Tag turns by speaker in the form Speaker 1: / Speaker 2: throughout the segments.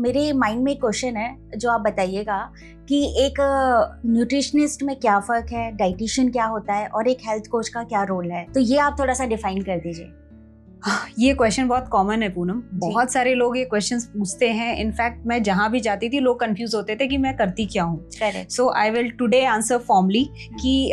Speaker 1: मेरे माइंड में एक क्वेश्चन है जो आप बताइएगा कि एक न्यूट्रिशनिस्ट में क्या फ़र्क है, डाइटिशियन क्या होता है और एक हेल्थ कोच का क्या रोल है, तो ये आप थोड़ा सा डिफाइन कर दीजिए।
Speaker 2: ये क्वेश्चन बहुत कॉमन है पूनम, बहुत सारे लोग ये क्वेश्चंस पूछते हैं। इनफैक्ट मैं जहां भी जाती थी लोग कंफ्यूज होते थे कि मैं करती क्या हूँ। So I will today answer formally कि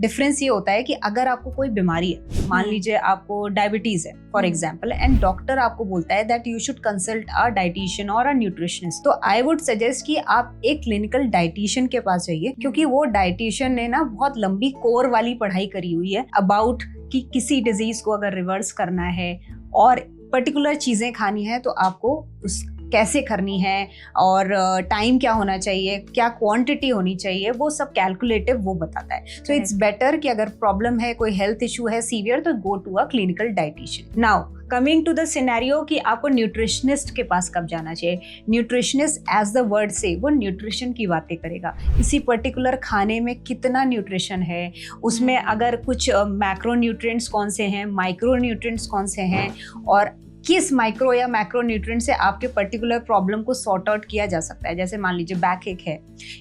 Speaker 2: डिफरेंस ये होता है कि अगर आपको कोई बीमारी है, मान लीजिए आपको डायबिटीज है फॉर एग्जाम्पल, एंड डॉक्टर आपको बोलता है that you should consult a dietitian और अ न्यूट्रिशनिस्ट, तो आई वुड सजेस्ट कि आप एक क्लिनिकल डाइटिशियन के पास जाइए, क्योंकि वो डाइटिशियन ने ना बहुत लंबी कोर वाली पढ़ाई करी हुई है अबाउट कि किसी डिजीज को अगर रिवर्स करना है और पर्टिकुलर चीजें खानी है तो आपको उस कैसे करनी है और टाइम क्या होना चाहिए, क्या क्वांटिटी होनी चाहिए, वो सब कैलकुलेटिव वो बताता है। सो इट्स बेटर कि अगर प्रॉब्लम है, कोई हेल्थ इशू है सीवियर, तो go to a clinical dietitian. Now coming to the scenario कि आपको न्यूट्रिशनिस्ट के पास कब जाना चाहिए। न्यूट्रिशनिस्ट एज द वर्ड से वो न्यूट्रिशन की बातें करेगा, किसी पर्टिकुलर खाने में कितना न्यूट्रिशन है, उसमें अगर कुछ मैक्रो न्यूट्रिएंट्स कौन से हैं, माइक्रो न्यूट्रिएंट्स कौन से हैं, और किस माइक्रो या मैक्रो न्यूट्रिएंट से आपके पर्टिकुलर प्रॉब्लम को सॉर्ट आउट किया जा सकता है। जैसे मान लीजिए बैक एक है,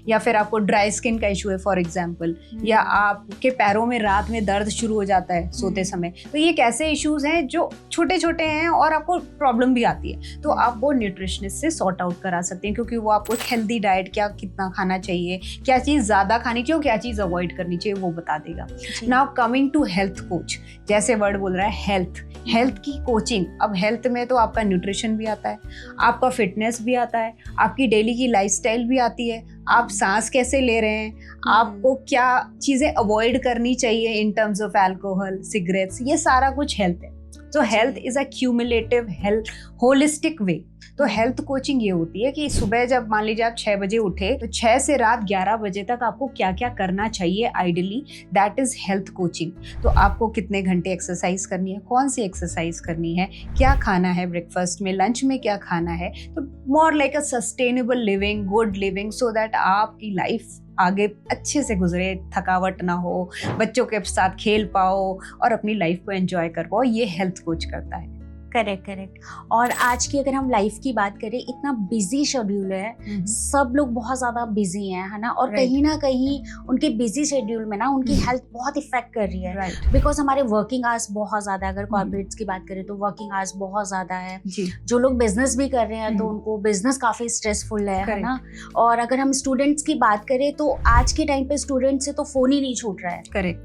Speaker 2: या फिर आपको ड्राई स्किन का इशू है फॉर एग्जांपल, या आपके पैरों में रात में दर्द शुरू हो जाता है सोते समय, तो ये कैसे इश्यूज हैं जो छोटे छोटे हैं और आपको प्रॉब्लम भी आती है, तो आप वो न्यूट्रिशनिस्ट से सॉर्ट आउट करा सकते हैं, क्योंकि वो आपको एक हेल्दी डाइट क्या कितना खाना चाहिए, क्या चीज़ ज़्यादा खानी चाहिए और क्या चीज़ अवॉइड करनी चाहिए, वो बता देगा। Now coming to health coach, जैसे वर्ड बोल रहा है हेल्थ की कोचिंग। अब हेल्थ में तो आपका न्यूट्रिशन भी आता है, आपका फिटनेस भी आता है, आपकी डेली की लाइफस्टाइल भी आती है, आप सांस कैसे ले रहे हैं, आपको क्या चीज़ें अवॉइड करनी चाहिए in terms of alcohol, cigarettes, ये सारा कुछ हेल्थ है। तो health is a cumulative health holistic way. तो हेल्थ कोचिंग ये होती है कि सुबह जब मान लीजिए आप 6 बजे उठे तो 6 से रात 11 बजे तक आपको क्या क्या करना चाहिए ideally, that is health coaching. तो आपको कितने घंटे एक्सरसाइज करनी है, कौन सी एक्सरसाइज करनी है, क्या खाना है ब्रेकफास्ट में, लंच में क्या खाना है, तो more like a sustainable living, good living, so that आपकी लाइफ आगे अच्छे से गुजरे, थकावट ना हो, बच्चों के साथ खेल पाओ और अपनी लाइफ को एंजॉय कर पाओ। ये हेल्थ कोच करता है।
Speaker 1: करेक्ट। और आज की अगर हम लाइफ की बात करें, इतना बिजी शेड्यूल है, सब लोग बहुत ज़्यादा बिजी हैं, है ना, और कहीं ना कहीं उनके बिजी शेड्यूल में ना उनकी हेल्थ बहुत इफेक्ट कर रही है, बिकॉज हमारे वर्किंग आवर्स बहुत ज़्यादा, अगर कॉर्पोरेट्स की बात करें तो वर्किंग आवर्स बहुत ज़्यादा है। जो लोग बिजनेस भी कर रहे हैं तो उनको बिजनेस काफ़ी स्ट्रेसफुल है ना। और अगर हम स्टूडेंट्स की बात करें तो आज के टाइम पे स्टूडेंट से तो फोन ही नहीं छूट रहा है,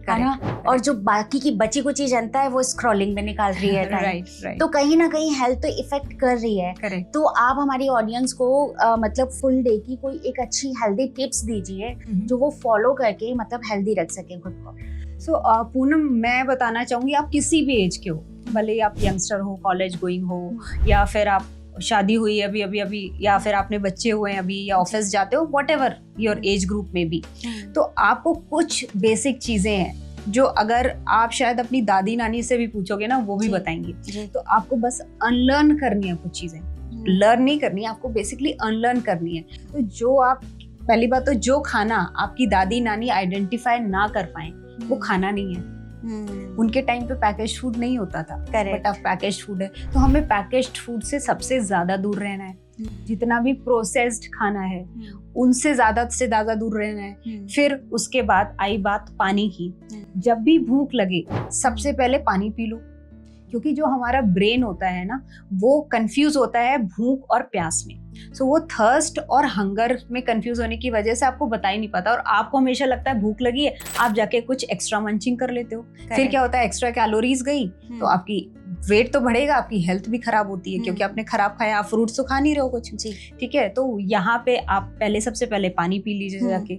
Speaker 1: है ना, और जो बाकी की बची कुची जनता है वो स्क्रॉलिंग में निकाल रही है, तो कहीं ना कहीं हेल्थ तो इफेक्ट कर रही है। तो आप हमारी ऑडियंस को मतलब फुल डे की कोई एक अच्छी हेल्दी टिप्स दीजिए जो वो फॉलो करके मतलब हेल्दी रख सके खुद को।
Speaker 2: सो पूनम, मैं बताना चाहूंगी, आप किसी भी एज के हो, भले आप यंगस्टर हो, कॉलेज गोइंग हो, या फिर आप शादी हुई है अभी, या फिर आपने बच्चे हुए हैं अभी, या ऑफिस जाते हो, what ever your age group में भी, तो आपको कुछ बेसिक चीजें हैं जो अगर आप शायद अपनी दादी नानी से भी पूछोगे ना, वो भी बताएंगे। तो आपको बस अनलर्न करनी है कुछ चीजें, लर्न नहीं करनी है, आपको बेसिकली अनलर्न करनी है। तो जो आप, पहली बात तो जो खाना आपकी दादी नानी आइडेंटिफाई ना कर पाए वो खाना नहीं है। उनके टाइम पे पैकेज फूड नहीं होता था, बट अब पैकेज फूड है, तो हमें पैकेज्ड फूड से सबसे ज्यादा दूर रहना है। जितना भी प्रोसेस्ड खाना है उनसे ज्यादा से ज्यादा दूर रहना है। फिर उसके बाद आई बात पानी की। जब भी भूख लगे सबसे पहले पानी पी लो, क्योंकि जो हमारा ब्रेन होता है ना वो कंफ्यूज होता है भूख और प्यास में। सो वो थर्स्ट और हंगर में कंफ्यूज होने की वजह से आपको बता ही नहीं पाता, और आपको हमेशा लगता है भूख लगी है, आप जाके कुछ एक्स्ट्रा मंचिंग कर लेते हो। फिर क्या होता है, एक्स्ट्रा कैलोरीज गई तो आपकी वेट तो बढ़ेगा, आपकी हेल्थ भी खराब होती है, क्योंकि आपने खराब खाया, आप फ्रूट्स तो खा नहीं रहे हो कुछ, ठीक है। तो यहाँ पे आप सबसे पहले पानी पी लीजिए जाके।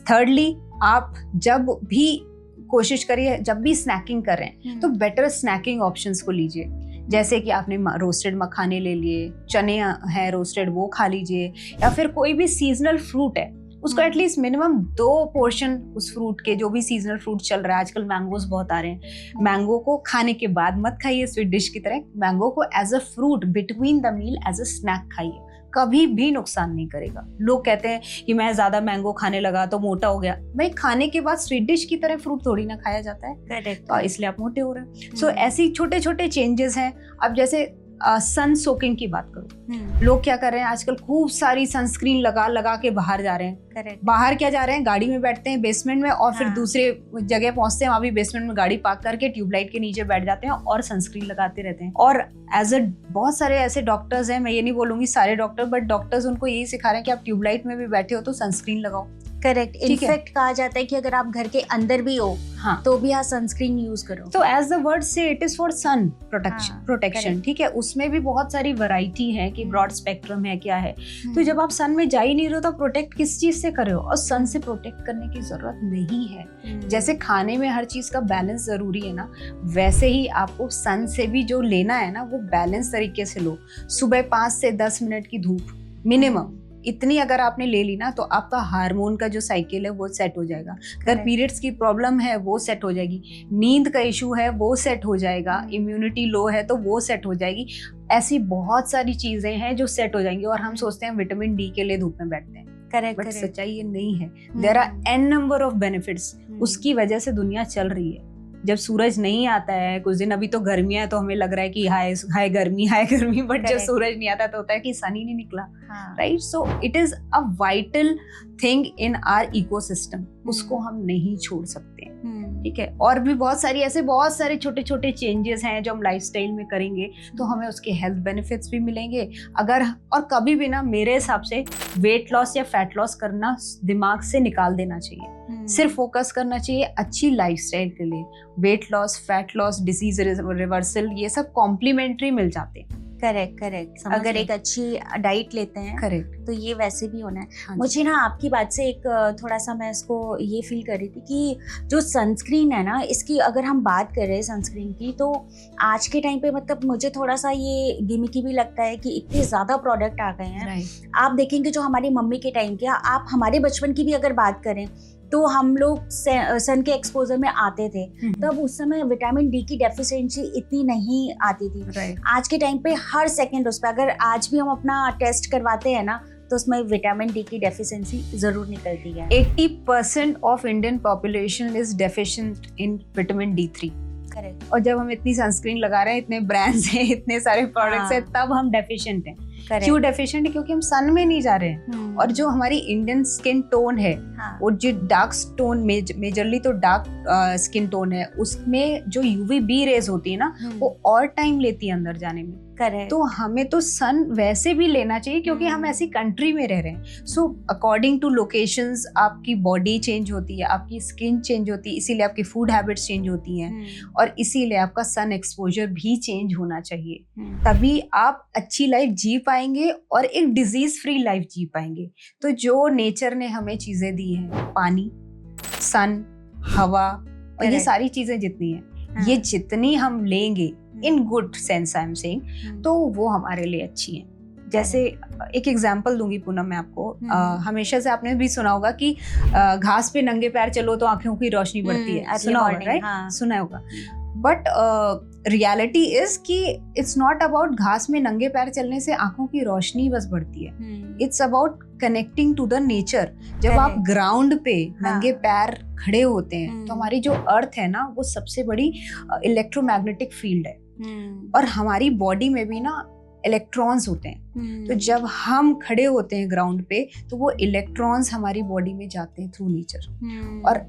Speaker 2: थर्डली, आप जब भी कोशिश करिए, जब भी स्नैकिंग कर रहे हैं तो बेटर स्नैकिंग ऑप्शंस को लीजिए। जैसे कि आपने रोस्टेड मखाने ले लिए, चने हैं रोस्टेड, वो खा लीजिए, या फिर कोई भी सीजनल फ्रूट है उसको एटलीस्ट मिनिमम 2 पोर्शन उस फ्रूट के, जो भी सीजनल फ्रूट चल रहा है, आजकल मैंगोज बहुत आ रहे हैं, मैंगो को खाने के बाद मत खाइए स्वीट डिश की तरह, मैंगो को as a fruit between the meal as a snack खाइए, कभी भी नुकसान नहीं करेगा। लोग कहते हैं कि मैं ज्यादा मैंगो खाने लगा तो मोटा हो गया, भाई खाने के बाद स्वीट डिश की तरह फ्रूट थोड़ी ना खाया जाता है, तो इसलिए आप मोटे हो रहे हैं। सो ऐसी छोटे छोटे चेंजेस हैं। अब जैसे सन सोकिंग की बात करूँ, लोग क्या कर रहे हैं आजकल, खूब सारी सनस्क्रीन लगा लगा के बाहर जा रहे हैं।
Speaker 1: करेक्ट।
Speaker 2: बाहर क्या जा रहे हैं, गाड़ी में बैठते हैं बेसमेंट में, और फिर
Speaker 1: हाँ।
Speaker 2: दूसरे जगह पहुंचते हैं, वहां भी बेसमेंट में गाड़ी पार्क करके ट्यूबलाइट के नीचे बैठ जाते हैं और सनस्क्रीन लगाते रहते हैं। और एज अ बहुत सारे ऐसे डॉक्टर्स हैं, मैं ये नहीं बोलूंगी सारे डॉक्टर, बट डॉक्टर्स उनको यही सिखा रहे हैं कि आप ट्यूबलाइट में भी बैठे हो तो सनस्क्रीन लगाओ।
Speaker 1: करेक्ट। इनफैक्ट कहा जाता है कि अगर आप घर के अंदर भी हो
Speaker 2: हाँ,
Speaker 1: तो भी आप सनस्क्रीन यूज करो।
Speaker 2: तो as the word say it is for sun protection.
Speaker 1: correct.
Speaker 2: ठीक है, उसमें भी बहुत सारी वैरायटी है कि ब्रॉड स्पेक्ट्रम है क्या है। तो जब आप सन में जा ही नहीं रहे हो तो प्रोटेक्ट किस चीज से कर रहे हो, और सन से प्रोटेक्ट करने की जरूरत नहीं है। जैसे खाने में हर चीज का बैलेंस जरूरी है ना, वैसे ही आपको सन से भी जो लेना है ना वो बैलेंस तरीके से लो। सुबह 5 से 10 मिनट की धूप मिनिमम, इतनी अगर आपने ले ली ना तो आपका हार्मोन का जो साइकिल है वो सेट हो जाएगा। अगर पीरियड्स की प्रॉब्लम है वो सेट हो जाएगी, नींद का इशू है वो सेट हो जाएगा, इम्यूनिटी लो है तो वो सेट हो जाएगी। ऐसी बहुत सारी चीजें हैं जो सेट हो जाएंगी, और हम सोचते हैं विटामिन डी के लिए धूप में बैठते हैं।
Speaker 1: करेक्ट।
Speaker 2: बट सच्चाई ये नहीं है। There are an number of benefits, उसकी वजह से दुनिया चल रही है। जब सूरज नहीं आता है कुछ दिन, अभी तो गर्मियां है तो हमें लग रहा है कि हाय गर्मी, बट जब सूरज नहीं आता तो होता है कि सन ही नहीं निकला, right. So it is a vital thing in our ecosystem, उसको हम नहीं छोड़ सकते हैं। ठीक है, और भी बहुत सारे छोटे छोटे चेंजेस हैं जो हम लाइफस्टाइल में करेंगे तो हमें उसके हेल्थ बेनिफिट्स भी मिलेंगे। अगर और कभी भी ना, मेरे हिसाब से वेट लॉस या फैट लॉस करना दिमाग से निकाल देना चाहिए। सिर्फ फोकस करना चाहिए अच्छी लाइफस्टाइल के लिए। Weight loss, fat loss, disease reversal, ये सब कॉम्प्लीमेंट्री मिल जाते हैं।
Speaker 1: करेक्ट। अगर एक अच्छी डाइट लेते हैं
Speaker 2: करेक्ट
Speaker 1: तो ये वैसे भी होना है।
Speaker 2: हाँ,
Speaker 1: मुझे ना आपकी बात से एक थोड़ा सा मैं इसको ये फील कर रही थी कि जो सनस्क्रीन है ना, इसकी अगर हम बात कर रहे हैं सनस्क्रीन की, तो आज के टाइम पे मतलब मुझे थोड़ा सा ये गिमिकी भी लगता है कि इतने ज़्यादा प्रोडक्ट आ गए हैं। आप देखेंगे जो हमारी मम्मी के टाइम के, आप हमारे बचपन की भी अगर बात करें तो हम लोग सन के एक्सपोजर में आते थे, तब उस समय विटामिन डी की डेफिशिएंसी इतनी नहीं आती थी। आज के टाइम पे हर सेकंड उस पर, अगर आज भी हम अपना टेस्ट करवाते हैं ना तो उसमें विटामिन डी की डेफिशिएंसी जरूर निकलती है।
Speaker 2: 80% of Indian population is deficient in vitamin D3।
Speaker 1: Correct.
Speaker 2: और जब हम इतनी सनस्क्रीन लगा रहे हैं, इतने ब्रांड्स हैं, इतने सारे प्रोडक्ट्स हैं, तब हम डेफिशिएंट हैं। क्यों डेफिशिएंट है? क्योंकि हम सन में नहीं जा रहे हैं। और जो हमारी इंडियन स्किन टोन है, वो जो डार्क टोन, मेजरली तो डार्क स्किन टोन है, उसमें जो UVB रेज होती है ना, वो और टाइम लेती है अंदर जाने में।
Speaker 1: करेक्ट।
Speaker 2: तो हमें तो सन वैसे भी लेना चाहिए क्योंकि हम ऐसी कंट्री में रह रहे हैं। सो अकॉर्डिंग टू लोकेशंस आपकी बॉडी चेंज होती है, आपकी स्किन चेंज होती है, इसीलिए आपकी फूड हैबिट्स चेंज होती हैं, और इसीलिए आपका सन एक्सपोजर भी चेंज होना चाहिए। तभी आप अच्छी लाइफ जी पाएंगे और एक डिजीज फ्री लाइफ जी पाएंगे। तो जो नेचर ने हमें चीजें दी हैं, पानी, सन, हवा, और ये सारी चीजें जितनी हैं, ये जितनी हम लेंगे in good sense I am saying, तो वो हमारे लिए अच्छी हैं। जैसे एक एग्जांपल दूंगी पूनम मैं आपको, हमेशा से आपने भी सुना होगा कि घास पे नंगे पैर चलो तो आंखों की रोशनी बढ़ती है, सुना होगा, राइट? सुना होगा। बट रियलिटी इज कि इट्स नॉट अबाउट घास में नंगे पैर चलने से आंखों की रोशनी बस बढ़ती है। It's about connecting to the nature. जब आप ग्राउंड पे नंगे पैर खड़े होते हैं तो हमारी जो अर्थ है ना, वो सबसे बड़ी इलेक्ट्रोमैग्नेटिक फील्ड है, और हमारी बॉडी में भी ना इलेक्ट्रॉन्स होते हैं। तो जब हम खड़े होते हैं ग्राउंड पे तो वो इलेक्ट्रॉन्स हमारी बॉडी में जाते हैं थ्रू नेचर। और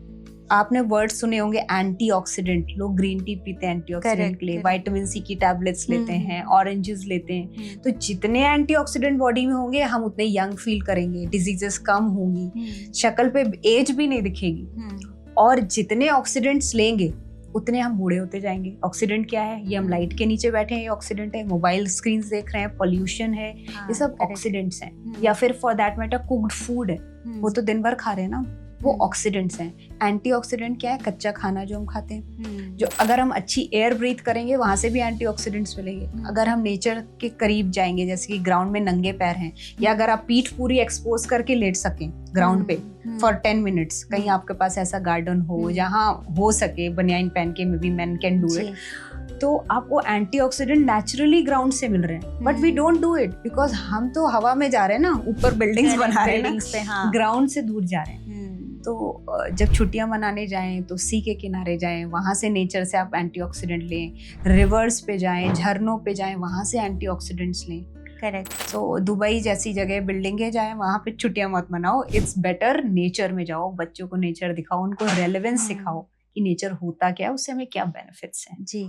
Speaker 2: आपने वर्ड सुने होंगे एंटीऑक्सीडेंट, लोग ग्रीन टी पीते हैं एंटीऑक्सीडेंट के लिए, विटामिन सी की टैबलेट्स लेते हैं, ऑरेंजेस लेते हैं। तो जितने एंटीऑक्सीडेंट बॉडी में होंगे हम उतने यंग फील करेंगे, डिजीजेस कम होंगी, शक्ल पे एज भी नहीं दिखेगी। और जितने ऑक्सीडेंट्स लेंगे उतने हम बूढ़े होते जाएंगे। ऑक्सीडेंट क्या है? ये हम लाइट के नीचे बैठे हैं, ये ऑक्सीडेंट है। मोबाइल स्क्रीन देख रहे हैं, पोल्यूशन है, ये सब ऑक्सीडेंट्स हैं। या फिर for that matter cooked food है, वो तो दिन भर खा रहे हैं ना, वो ऑक्सीडेंट्स हैं। एंटीऑक्सीडेंट क्या है? कच्चा खाना जो हम खाते हैं, जो अगर हम अच्छी एयर ब्रीथ करेंगे वहां से भी एंटीऑक्सीडेंट्स मिलेंगे। अगर हम नेचर के करीब जाएंगे, जैसे कि ग्राउंड में नंगे पैर हैं, या अगर आप पीठ पूरी एक्सपोज करके लेट सकें ग्राउंड पे फॉर 10 मिनट्स, कहीं आपके पास ऐसा गार्डन हो जहाँ हो सके, बनियान पहन के, may be man can do it, तो आपको एंटीऑक्सीडेंट नेचुरली ग्राउंड से मिल रहे हैं। But we don't do it because हम तो हवा में जा रहे हैं ना, ऊपर बिल्डिंग्स बना रहे हैं ना, ग्राउंड से दूर जा रहे हैं। तो जब छुट्टियां मनाने जाएं तो सी के किनारे जाएं, वहाँ से नेचर से आप एंटीऑक्सीडेंट लें, रिवर्स पे जाएं, झरनों पे जाएं, वहाँ से एंटीऑक्सीडेंट्स लें।
Speaker 1: करेक्ट।
Speaker 2: तो दुबई जैसी जगह बिल्डिंगें जाएं, वहाँ पे छुट्टियां मत मनाओ, इट्स बेटर नेचर में जाओ, बच्चों को नेचर दिखाओ, उनको रेलेवेंस सिखाओ कि नेचर होता क्या है, उससे हमें क्या बेनिफिट्स हैं।
Speaker 1: जी।